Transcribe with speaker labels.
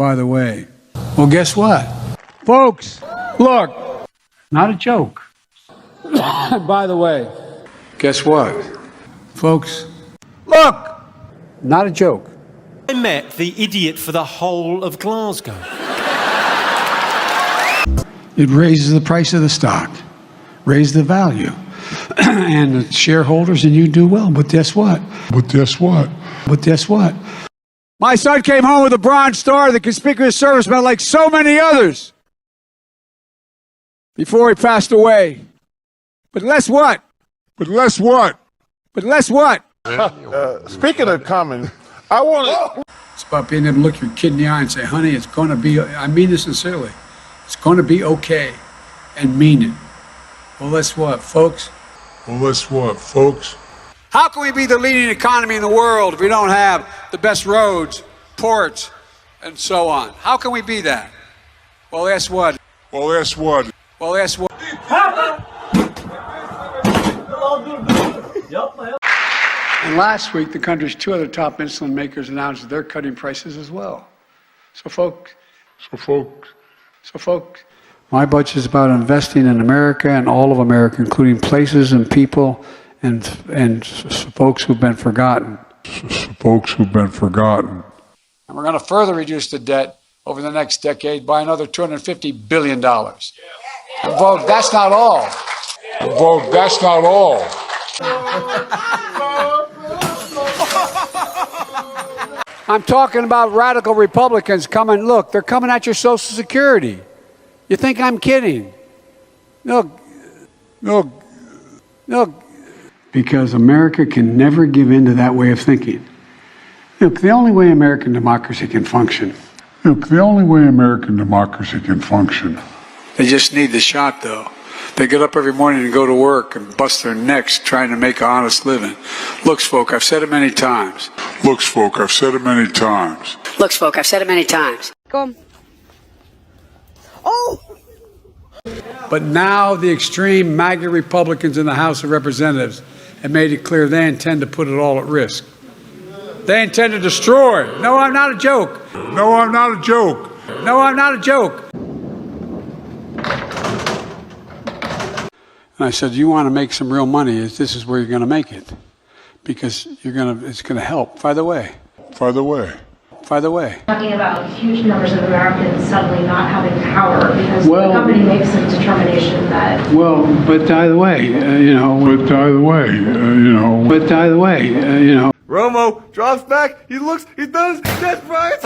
Speaker 1: by the way. Well, guess what? Folks, look, not a joke. By the way, guess what? Folks, look, not a joke.
Speaker 2: I met the idiot for the whole of Glasgow.
Speaker 1: It raises the price of the stock, raises the value, and the shareholders and you do well. But guess what? But guess what? But guess what? My son came home with a Bronze Star, the Conspicuous Service Medal, like so many others, before he passed away. But guess what? But guess what? But guess what?
Speaker 3: Speaking of common, I want to...
Speaker 1: It's about being able to look your kid in the eye and say, honey, it's going to be, I mean this sincerely, it's going to be okay, and mean it. Well, guess what, folks?
Speaker 4: Well, guess what, folks?
Speaker 1: How can we be the leading economy in the world if we don't have the best roads, ports, and so on? How can we be that? Well, guess what?
Speaker 4: Well, guess what?
Speaker 1: Well, guess what? And last week, the country's two other top insulin makers announced that they're cutting prices as well. So, folks, my budget is about investing in America and all of America, including places and people and folks who've been forgotten.
Speaker 4: Folks who've been forgotten.
Speaker 1: And we're going to further reduce the debt over the next decade by another $250 billion. And vote, that's not all.
Speaker 4: And vote, that's not all.
Speaker 1: I'm talking about radical Republicans coming, look, they're coming at your Social Security. You think I'm kidding? Look. Because America can never give in to that way of thinking. Look, the only way American democracy can function.
Speaker 4: They
Speaker 1: just need the shot, though. They get up every morning and go to work and bust their necks trying to make an honest living. Looks, folk, I've said it many times.
Speaker 4: Go on.
Speaker 5: Oh!
Speaker 1: But now the extreme MAGA Republicans in the House of Representatives have made it clear they intend to put it all at risk. They intend to destroy. No, I'm not a joke. And I said, you want to make some real money, this is where you're going to make it. Because it's going to help. By the way.
Speaker 6: Talking about huge numbers of Americans suddenly not having power because the company makes a determination that...
Speaker 1: Well, but either way,
Speaker 3: Romo drops back. He does. That's right.